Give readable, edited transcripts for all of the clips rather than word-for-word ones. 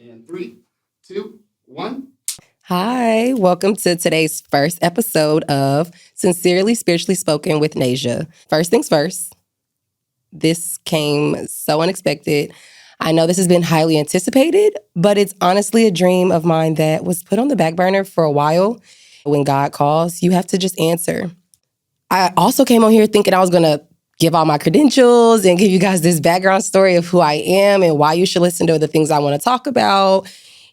In 3, 2, 1. Hi, welcome to today's first episode of Sincerely Spiritually Spoken with Nasia. First things first, this came so unexpected. I know this has been highly anticipated, but it's honestly a dream of mine that was put on the back burner for a while. When God calls, you have to just answer. I also came on here thinking I was going to give all my credentials and give you guys this background story of who I am and why you should listen to the things I want to talk about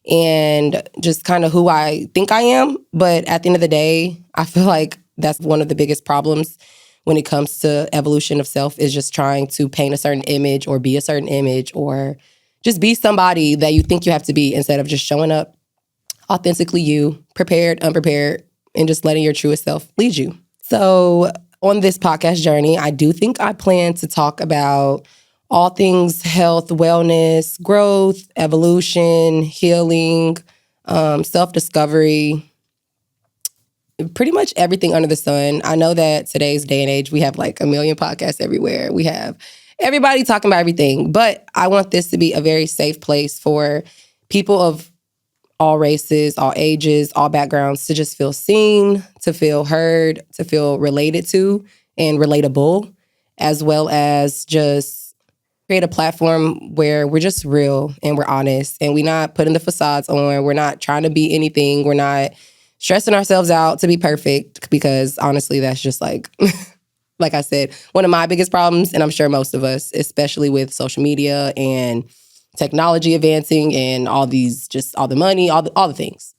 and just kind of who I think I am. But at the end of the day, I feel like that's one of the biggest problems when it comes to evolution of self is just trying to paint a certain image or be a certain image or just be somebody that you think you have to be instead of just showing up authentically you, prepared, unprepared, and just letting your truest self lead you. So on this podcast journey, I do think I plan to talk about all things health, wellness, growth, evolution, healing, self-discovery, pretty much everything under the sun. I know that today's day and age, we have like a million podcasts everywhere. We have everybody talking about everything, but I want this to be a very safe place for people of all races, all ages, all backgrounds to just feel seen, to feel heard, to feel related to and relatable, as well as just create a platform where we're just real and we're honest and we're not putting the facades on. We're not trying to be anything. We're not stressing ourselves out to be perfect because honestly, that's just like I said, one of my biggest problems, and I'm sure most of us, especially with social media and technology advancing and all these, just all the money, all the things.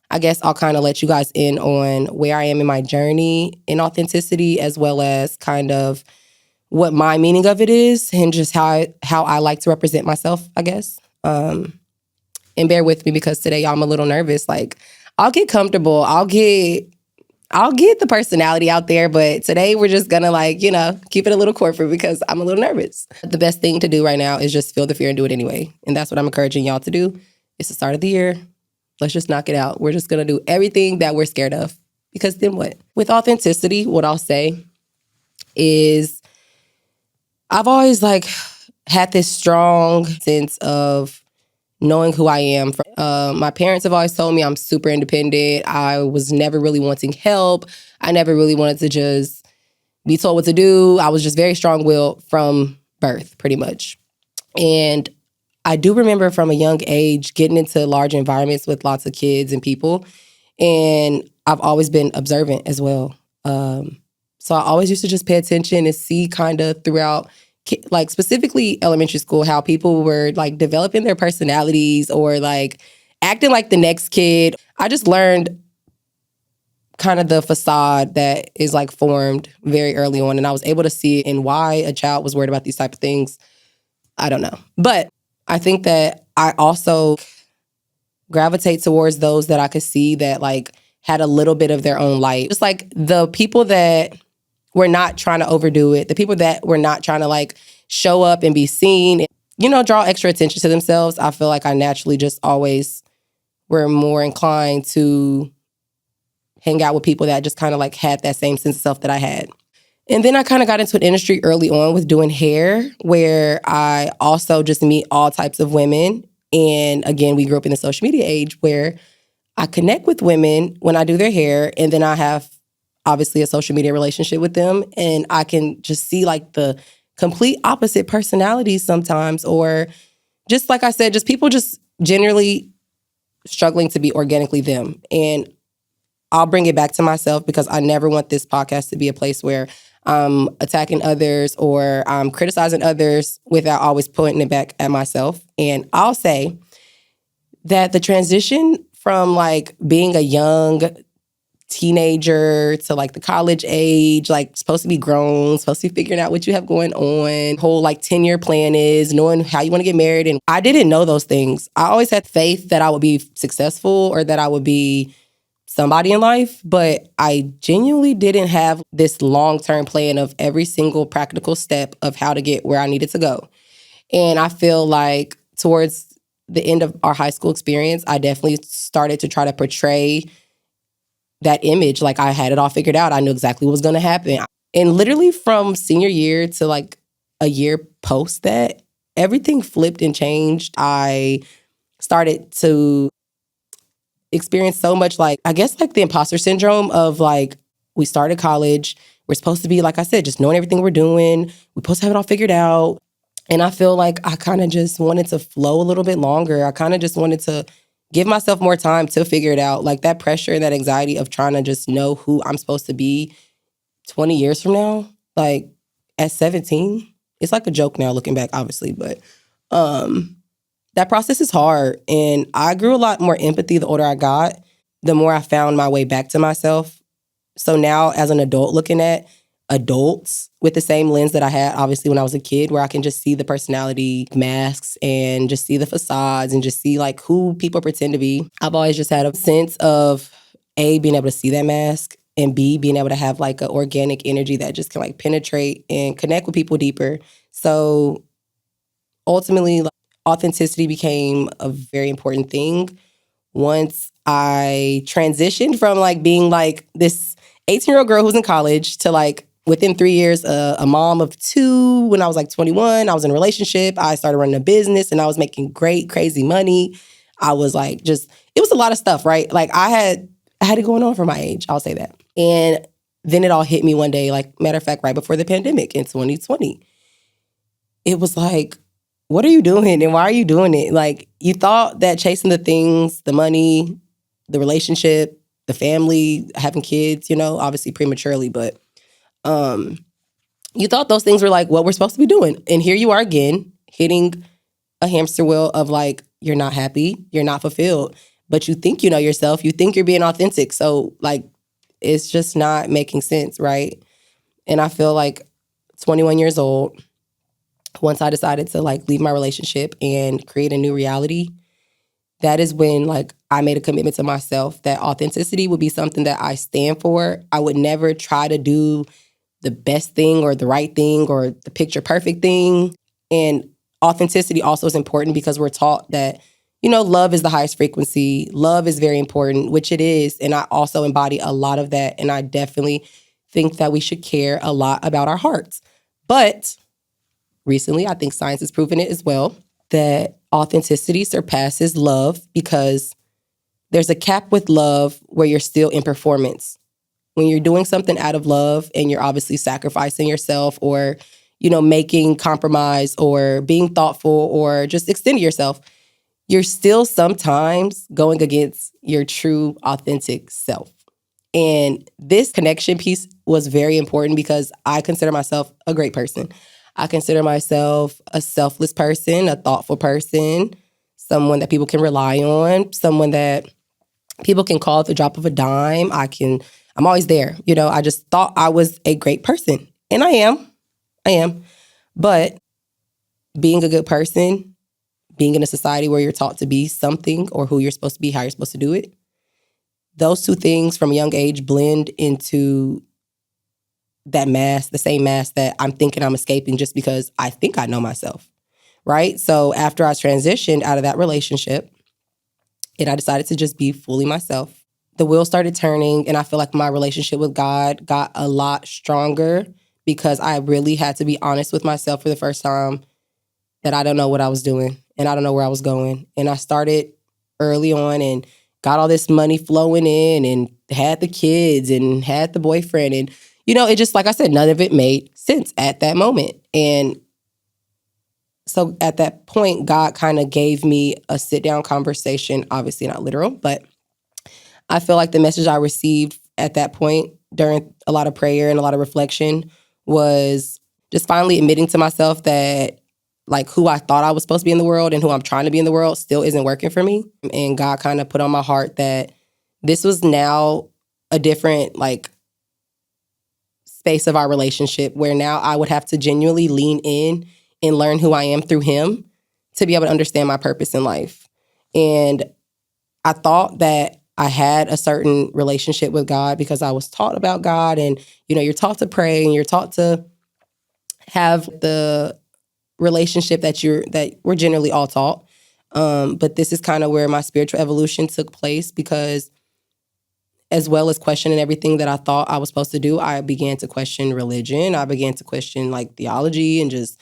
I guess I'll kind of let you guys in on where I am in my journey in authenticity, as well as kind of what my meaning of it is and just how I like to represent myself, I guess. And bear with me because today I'm a little nervous. Like, I'll get comfortable. I'll get the personality out there, but today we're just gonna keep it a little corporate because I'm a little nervous. The best thing to do right now is just feel the fear and do it anyway. And that's what I'm encouraging y'all to do. It's the start of the year. Let's just knock it out. We're just gonna do everything that we're scared of. Because then what? With authenticity, what I'll say is I've always had this strong sense of knowing who I am. My parents have always told me I'm super independent. I was never really wanting help. I never really wanted to just be told what to do. I was just very strong-willed from birth, pretty much. And I do remember from a young age getting into large environments with lots of kids and people. And I've always been observant as well. So I always used to just pay attention and see kind of throughout specifically elementary school, how people were developing their personalities or acting like the next kid. I just learned kind of the facade that is formed very early on. And I was able to see it and why a child was worried about these type of things. I don't know. But I think that I also gravitate towards those that I could see that had a little bit of their own light. Just the people that were not trying to overdo it, the people that were not trying to show up and be seen, draw extra attention to themselves. I feel like I naturally just always were more inclined to hang out with people that just kind of had that same sense of self that I had. And then I kind of got into an industry early on with doing hair, where I also just meet all types of women. And again, we grew up in the social media age where I connect with women when I do their hair, and then I have obviously a social media relationship with them, and I can just see the complete opposite personalities sometimes, or just like I said, just people just generally struggling to be organically them. And I'll bring it back to myself because I never want this podcast to be a place where I'm attacking others or I'm criticizing others without always pointing it back at myself. And I'll say that the transition from being a young teenager to the college age, supposed to be grown, supposed to be figuring out what you have going on, whole 10-year plan is, knowing how you want to get married. And I didn't know those things. I always had faith that I would be successful or that I would be somebody in life, but I genuinely didn't have this long-term plan of every single practical step of how to get where I needed to go. And I feel like towards the end of our high school experience, I definitely started to try to portray that image. I had it all figured out. I knew exactly what was going to happen. And literally from senior year to a year post that, everything flipped and changed. I started to experience so much I guess the imposter syndrome of we started college. We're supposed to be, like I said, just knowing everything we're doing. We're supposed to have it all figured out. And I feel like I kind of just wanted to flow a little bit longer. I kind of just wanted to give myself more time to figure it out. That pressure and that anxiety of trying to just know who I'm supposed to be 20 years from now, at 17. It's a joke now looking back, obviously, but that process is hard. And I grew a lot more empathy the older I got, the more I found my way back to myself. So now as an adult looking at adults with the same lens that I had obviously when I was a kid, where I can just see the personality masks and just see the facades and just see who people pretend to be. I've always just had a sense of A, being able to see that mask, and B, being able to have an organic energy that just can penetrate and connect with people deeper. So ultimately, authenticity became a very important thing once I transitioned from being this 18-year-old girl who's in college to within 3 years, a mom of 2. When I was 21, I was in a relationship. I started running a business and I was making great, crazy money. I was it was a lot of stuff, right? I had it going on for my age, I'll say that. And then it all hit me one day, matter of fact, right before the pandemic in 2020. It was what are you doing and why are you doing it? You thought that chasing the things, the money, the relationship, the family, having kids, obviously prematurely, but you thought those things were what we're supposed to be doing. And here you are again, hitting a hamster wheel of you're not happy, you're not fulfilled, but you think you know yourself, you think you're being authentic. So it's just not making sense, right? And I feel 21 years old, once I decided to leave my relationship and create a new reality, that is when I made a commitment to myself that authenticity would be something that I stand for. I would never try to do the best thing or the right thing or the picture perfect thing. And authenticity also is important because we're taught that, love is the highest frequency. Love is very important, which it is. And I also embody a lot of that. And I definitely think that we should care a lot about our hearts. But recently, I think science has proven it as well, that authenticity surpasses love because there's a cap with love where you're still in performance. When you're doing something out of love and you're obviously sacrificing yourself or, making compromise or being thoughtful or just extending yourself, you're still sometimes going against your true, authentic self. And this connection piece was very important because I consider myself a great person. I consider myself a selfless person, a thoughtful person, someone that people can rely on, someone that people can call at the drop of a dime. I'm always there. I just thought I was a great person. And I am. But being a good person, being in a society where you're taught to be something or who you're supposed to be, how you're supposed to do it, those two things from a young age blend into that mask, the same mask that I'm thinking I'm escaping just because I think I know myself, right? So after I transitioned out of that relationship and I decided to just be fully myself, the wheel started turning and I feel like my relationship with God got a lot stronger because I really had to be honest with myself for the first time that I don't know what I was doing and I don't know where I was going. And I started early on and got all this money flowing in and had the kids and had the boyfriend. And, it just, like I said, none of it made sense at that moment. And so at that point, God kind of gave me a sit-down conversation, obviously not literal, but I feel like the message I received at that point during a lot of prayer and a lot of reflection was just finally admitting to myself that who I thought I was supposed to be in the world and who I'm trying to be in the world still isn't working for me. And God kind of put on my heart that this was now a different space of our relationship where now I would have to genuinely lean in and learn who I am through him to be able to understand my purpose in life. And I thought that I had a certain relationship with God because I was taught about God and, you're taught to pray and you're taught to have the relationship that we're generally all taught. But this is kind of where my spiritual evolution took place because as well as questioning everything that I thought I was supposed to do, I began to question religion. I began to question theology and just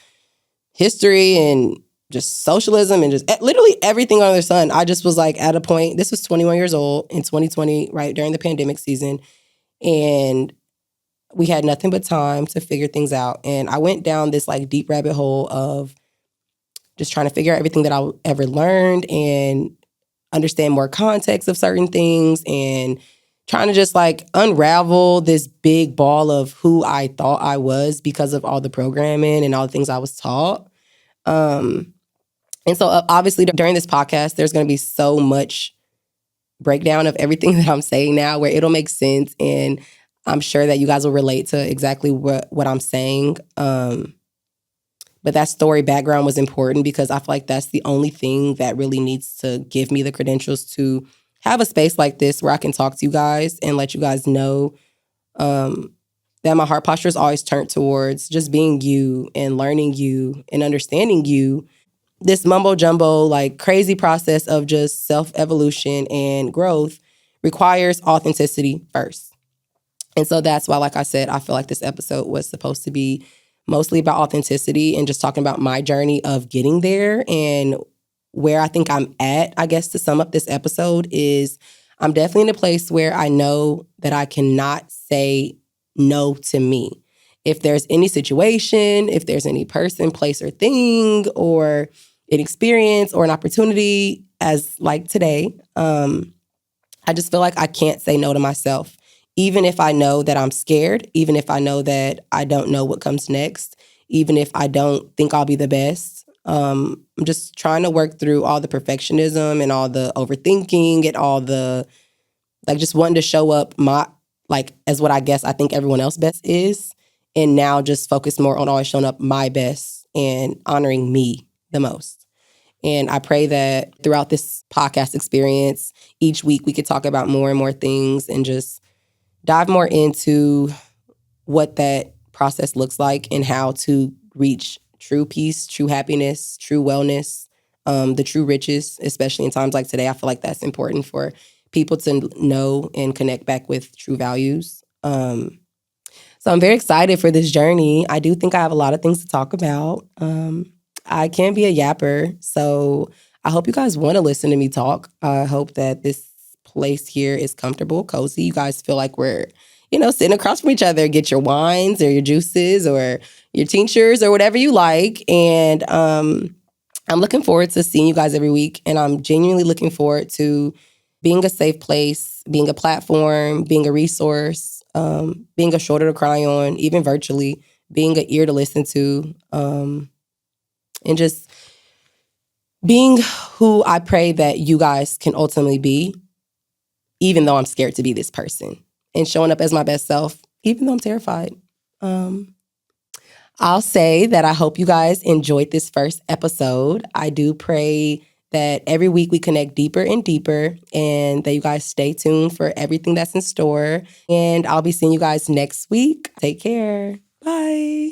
history and just socialism and just literally everything under the sun. I just was like at a point, this was 21 years old in 2020, right during the pandemic season. And we had nothing but time to figure things out. And I went down this like deep rabbit hole of just trying to figure out everything that I ever learned and understand more context of certain things and trying to just like unravel this big ball of who I thought I was because of all the programming and all the things I was taught. And so obviously during this podcast, there's going to be so much breakdown of everything that I'm saying now where it'll make sense. And I'm sure that you guys will relate to exactly what I'm saying. But that story background was important because I feel like that's the only thing that really needs to give me the credentials to have a space like this where I can talk to you guys and let you guys know that my heart posture is always turned towards just being you and learning you and understanding you. This mumbo jumbo, like crazy process of just self-evolution and growth requires authenticity first. And so that's why, like I said, I feel like this episode was supposed to be mostly about authenticity and just talking about my journey of getting there. And where I think I'm at, I guess, to sum up this episode is I'm definitely in a place where I know that I cannot say no to me. If there's any situation, if there's any person, place, or thing, or an experience or an opportunity, as like today, I just feel like I can't say no to myself. Even if I know that I'm scared, even if I know that I don't know what comes next, even if I don't think I'll be the best, I'm just trying to work through all the perfectionism and all the overthinking and all the, like, just wanting to show up as what I guess I think everyone else best is. And now just focus more on always showing up my best and honoring me the most. And I pray that throughout this podcast experience, each week we could talk about more and more things and just dive more into what that process looks like and how to reach true peace, true happiness, true wellness, the true riches, especially in times like today. I feel like that's important for people to know and connect back with true values. So I'm very excited for this journey. I do think I have a lot of things to talk about. I can be a yapper, so I hope you guys want to listen to me talk. I hope that this place here is comfortable, cozy. You guys feel like we're, sitting across from each other. Get your wines or your juices or your tinctures or whatever you like. And I'm looking forward to seeing you guys every week. And I'm genuinely looking forward to being a safe place, being a platform, being a resource, being a shoulder to cry on, even virtually, being an ear to listen to, and just being who I pray that you guys can ultimately be, even though I'm scared to be this person, and showing up as my best self, even though I'm terrified. I'll say that I hope you guys enjoyed this first episode. I do pray that every week we connect deeper and deeper and that you guys stay tuned for everything that's in store. And I'll be seeing you guys next week. Take care. Bye.